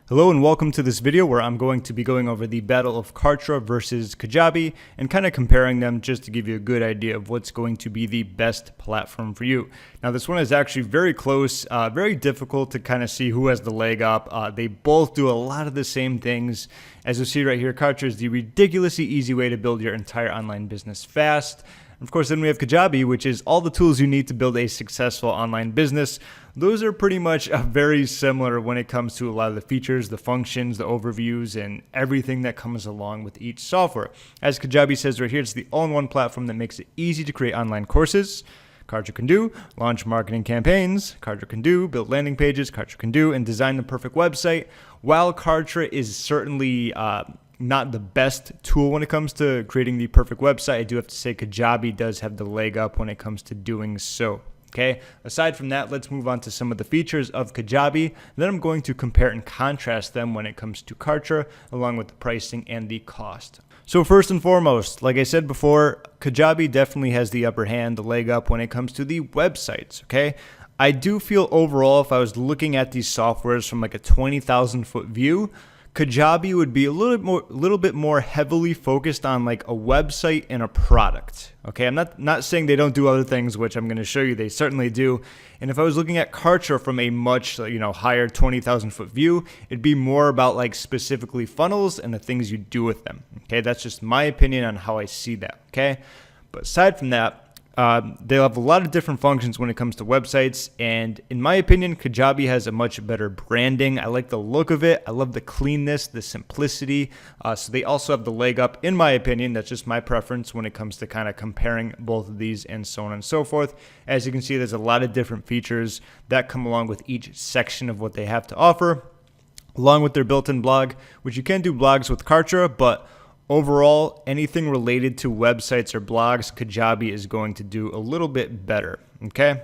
Hello and welcome to this video where I'm going to be going over the battle of Kartra versus Kajabi and kind of comparing them just to give you a good idea of what's going to be the best platform for you. Now this one is actually very close, very difficult to kind of see who has the leg up. They both do a lot of the same things. As you see right here, Kartra is the ridiculously easy way to build your entire online business fast. Of course, then we have Kajabi, which is all the tools you need to build a successful online business. Those are pretty much very similar when it comes to a lot of the features, the functions, the overviews, and everything that comes along with each software. As Kajabi says right here, it's the all-in-one platform that makes it easy to create online courses. Kartra can do launch marketing campaigns. Kartra can do build landing pages. Kartra can do and design the perfect website. While Kartra is certainly not the best tool when it comes to creating the perfect website, I do have to say Kajabi does have the leg up when it comes to doing so. Okay, aside from that, let's move on to some of the features of Kajabi. Then I'm going to compare and contrast them when it comes to Kartra, along with the pricing and the cost. So first and foremost, like I said before, Kajabi definitely has the upper hand, the leg up when it comes to the websites, okay? I do feel overall, if I was looking at these softwares from like a 20,000 foot view, Kajabi would be a little bit more heavily focused on like a website and a product. Okay, I'm not saying they don't do other things, which I'm going to show you they certainly do. And if I was looking at Kartra from a much higher 20,000 foot view, it'd be more about like specifically funnels and the things you do with them. Okay, that's just my opinion on how I see that. Okay, but aside from that, they'll have a lot of different functions when it comes to websites, and in my opinion, Kajabi has a much better branding. I like the look of it. I love the cleanness, the simplicity. So they also have the leg up, in my opinion. That's just my preference when it comes to kind of comparing both of these and so on and so forth. As you can see, there's a lot of different features that come along with each section of what they have to offer, along with their built-in blog, which you can do blogs with Kartra, but overall, anything related to websites or blogs, Kajabi is going to do a little bit better, okay?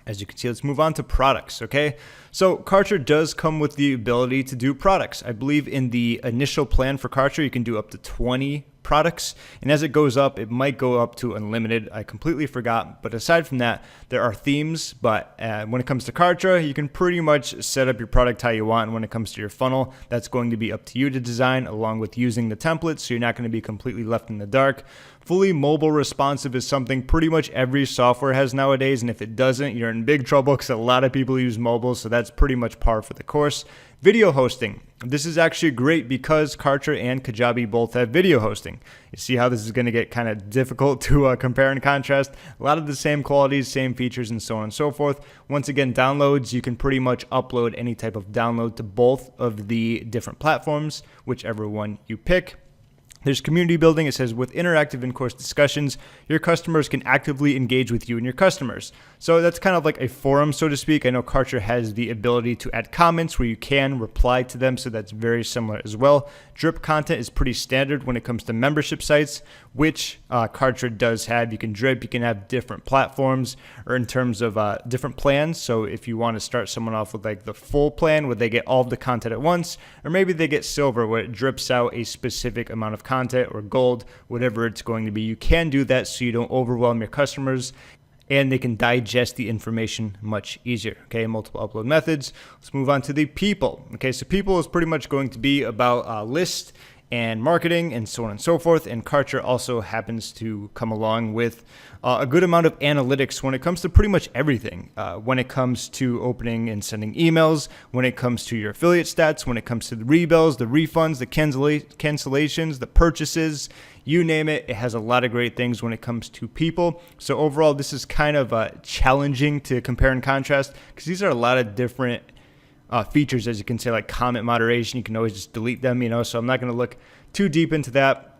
As you can see, let's move on to products, okay? So Kartra does come with the ability to do products. I believe in the initial plan for Kartra, you can do up to 20 products, and as it goes up, it might go up to unlimited. I completely forgot, but aside from that, there are themes, but when it comes to Kartra, you can pretty much set up your product how you want, and when it comes to your funnel, that's going to be up to you to design, along with using the templates, so you're not going to be completely left in the dark. Fully mobile responsive is something pretty much every software has nowadays, and if it doesn't, you're in big trouble because a lot of people use mobile, so that's pretty much par for the course. Video hosting. This is actually great because Kartra and Kajabi both have video hosting. You see how this is going to get kind of difficult to compare and contrast. A lot of the same qualities, same features, and so on and so forth. Once again, downloads, you can pretty much upload any type of download to both of the different platforms, whichever one you pick. There's community building. It says with interactive in-course discussions, your customers can actively engage with you and your customers. So that's kind of like a forum, so to speak. I know Kartra has the ability to add comments where you can reply to them, so that's very similar as well. Drip content is pretty standard when it comes to membership sites, which Kartra does have. You can drip, you can have different platforms, or in terms of different plans. So if you want to start someone off with like the full plan where they get all of the content at once, or maybe they get silver where it drips out a specific amount of content, or gold, whatever it's going to be, you can do that so you don't overwhelm your customers and they can digest the information much easier. Okay, multiple upload methods. Let's move on to the people. Okay, so people is pretty much going to be about list and marketing and so on and so forth. And Kartra also happens to come along with a good amount of analytics when it comes to pretty much everything. When it comes to opening and sending emails, when it comes to your affiliate stats, when it comes to the rebills, the refunds, the cancellations, the purchases, you name it. It has a lot of great things when it comes to people. So overall, this is kind of challenging to compare and contrast because these are a lot of different features, as you can say, like comment moderation. You can always just delete them, so I'm not going to look too deep into that.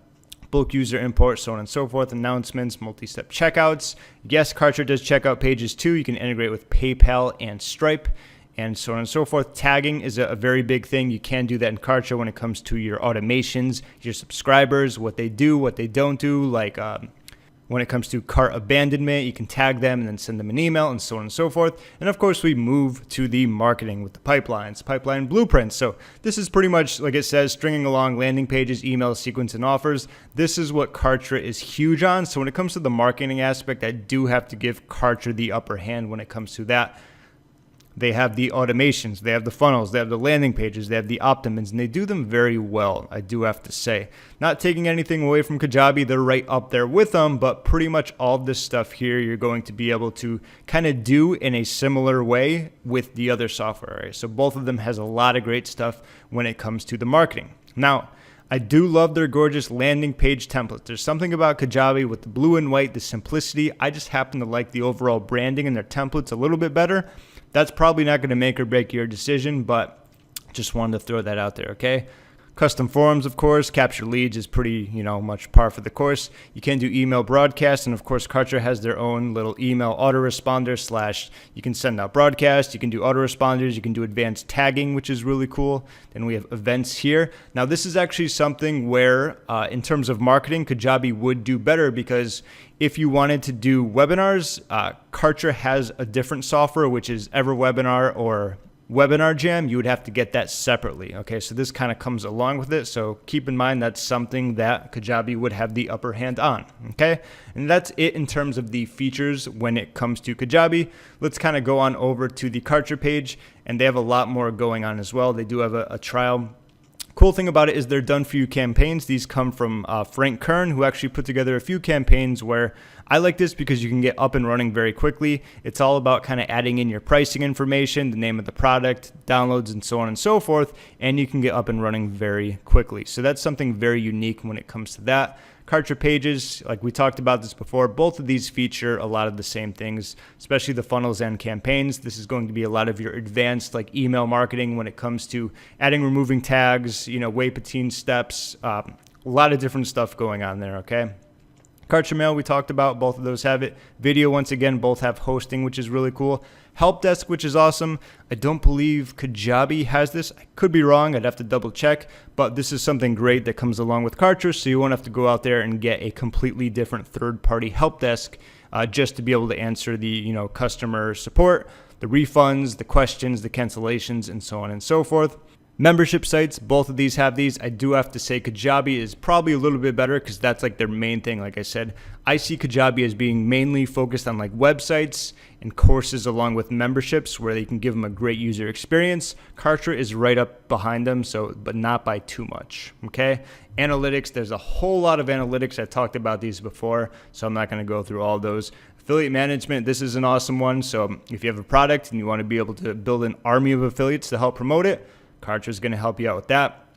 Bulk user import, so on and so forth, announcements, multi-step checkouts. Yes, Kartra does checkout pages too. You can integrate with PayPal and Stripe, and so on and so forth. Tagging is a very big thing. You can do that in Kartra when it comes to your automations, your subscribers, what they do, what they don't do, like when it comes to cart abandonment, you can tag them and then send them an email and so on and so forth. And of course, we move to the marketing with the pipelines, pipeline blueprints. So this is pretty much, like it says, stringing along landing pages, emails, sequence, and offers. This is what Kartra is huge on. So when it comes to the marketing aspect, I do have to give Kartra the upper hand when it comes to that. They have the automations, they have the funnels, they have the landing pages, they have the opt-ins, and they do them very well, I do have to say. Not taking anything away from Kajabi, they're right up there with them, but pretty much all of this stuff here you're going to be able to kind of do in a similar way with the other software. Right? So both of them has a lot of great stuff when it comes to the marketing. Now, I do love their gorgeous landing page templates. There's something about Kajabi with the blue and white, the simplicity. I just happen to like the overall branding and their templates a little bit better. That's probably not going to make or break your decision, but just wanted to throw that out there, okay? Custom forums, of course. Capture leads is pretty, much par for the course. You can do email broadcast, and of course, Kartra has their own little email autoresponder / you can send out broadcasts, you can do autoresponders, you can do advanced tagging, which is really cool. Then we have events here. Now, this is actually something where, in terms of marketing, Kajabi would do better because if you wanted to do webinars, Kartra has a different software, which is EverWebinar or Webinar Jam. You would have to get that separately. Okay, so this kind of comes along with it. So keep in mind that's something that Kajabi would have the upper hand on. Okay, and that's it in terms of the features when it comes to Kajabi. Let's kind of go on over to the Kartra page, and they have a lot more going on as well. They do have a trial. Cool thing about it is they're done for you campaigns. These come from Frank Kern, who actually put together a few campaigns where I like this because you can get up and running very quickly. It's all about kind of adding in your pricing information, the name of the product, downloads, and so on and so forth, and you can get up and running very quickly. So that's something very unique when it comes to that. Kartra pages, like we talked about this before, both of these feature a lot of the same things, especially the funnels and campaigns. This is going to be a lot of your advanced like email marketing when it comes to adding, removing tags, Waypatine steps, a lot of different stuff going on there, okay? Kartra Mail, we talked about, both of those have it. Video, once again, both have hosting, which is really cool. Helpdesk, which is awesome. I don't believe Kajabi has this. I could be wrong. I'd have to double check, but this is something great that comes along with Kartra, so you won't have to go out there and get a completely different third-party helpdesk just to be able to answer the customer support, the refunds, the questions, the cancellations, and so on and so forth. Membership sites, both of these have these. I do have to say Kajabi is probably a little bit better because that's like their main thing. Like I said, I see Kajabi as being mainly focused on like websites and courses along with memberships where they can give them a great user experience. Kartra is right up behind them, but not by too much, okay? Analytics, there's a whole lot of analytics. I've talked about these before, so I'm not going to go through all those. Affiliate management, this is an awesome one. So if you have a product and you want to be able to build an army of affiliates to help promote it, Kartra is going to help you out with that.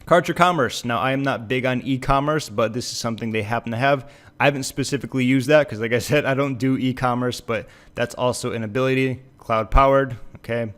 Kartra Commerce. Now, I am not big on e-commerce, but this is something they happen to have. I haven't specifically used that because, like I said, I don't do e-commerce, but that's also an ability. Cloud-powered, okay,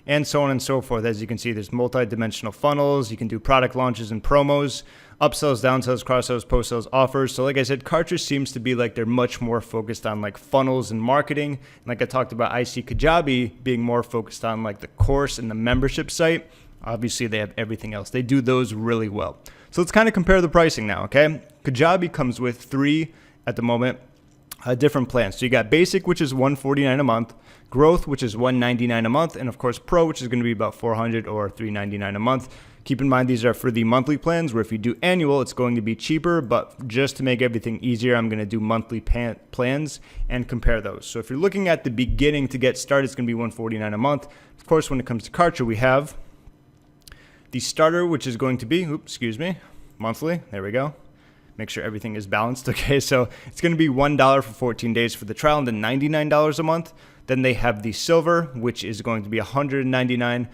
and so on and so forth. As you can see, there's multi-dimensional funnels. You can do product launches and promos, upsells, downsells, cross-sells, post-sales, offers. So like I said, Kartra seems to be like they're much more focused on like funnels and marketing. And like I talked about, I see Kajabi being more focused on like the course and the membership site. Obviously, they have everything else. They do those really well. So let's kind of compare the pricing now, okay? Kajabi comes with 3 at the moment different plans. So you got Basic, which is $149 a month, Growth, which is $199 a month, and of course Pro, which is going to be about $400 or $399 a month. Keep in mind these are for the monthly plans, where if you do annual, it's going to be cheaper, but just to make everything easier, I'm going to do monthly plans and compare those. So if you're looking at the beginning to get started, it's going to be $149 a month. Of course, when it comes to Kartra, we have the starter, which is going to be, monthly. There we go. Make sure everything is balanced. Okay, so it's going to be $1 for 14 days for the trial and then $99 a month. Then they have the silver, which is going to be $199.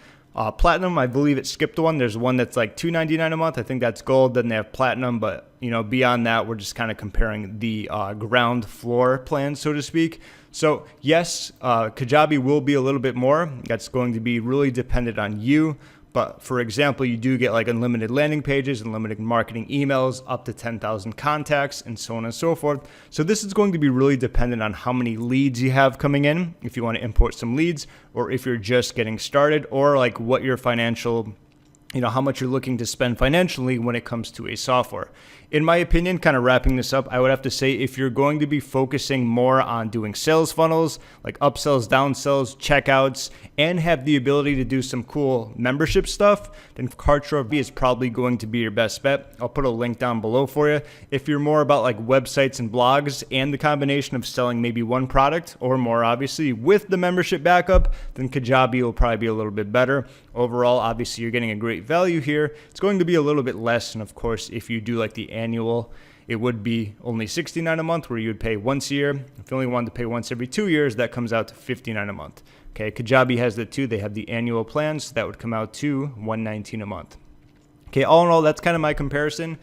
Platinum, I believe it skipped one. There's one that's like $299 a month. I think that's gold. Then they have platinum, but beyond that, we're just kind of comparing the ground floor plan, so to speak. So yes, Kajabi will be a little bit more. That's going to be really dependent on you. But for example, you do get like unlimited landing pages, unlimited marketing emails, up to 10,000 contacts, and so on and so forth. So this is going to be really dependent on how many leads you have coming in, if you want to import some leads, or if you're just getting started, or like what your financial how much you're looking to spend financially when it comes to a software. In my opinion, kind of wrapping this up, I would have to say if you're going to be focusing more on doing sales funnels, like upsells, downsells, checkouts, and have the ability to do some cool membership stuff, then Kartra is probably going to be your best bet. I'll put a link down below for you. If you're more about like websites and blogs and the combination of selling maybe one product or more, obviously, with the membership backup, then Kajabi will probably be a little bit better. Overall, obviously, you're getting a great value here. It's going to be a little bit less, and of course, if you do like the annual, it would be only $69 a month, where you would pay once a year. If you only wanted to pay once every 2 years, that comes out to $59 a month. Okay, Kajabi has that too. They have the annual plans, so that would come out to $119 a month. Okay, all in all, that's kind of my comparison.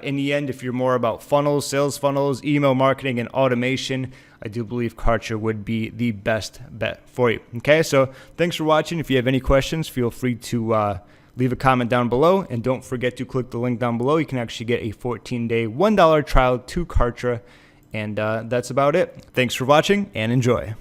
In the end, if you're more about funnels, sales funnels, email marketing, and automation, I do believe Kartra would be the best bet for you. Okay, so thanks for watching. If you have any questions, feel free to leave a comment down below. And don't forget to click the link down below. You can actually get a 14-day, $1 trial to Kartra. And that's about it. Thanks for watching and enjoy.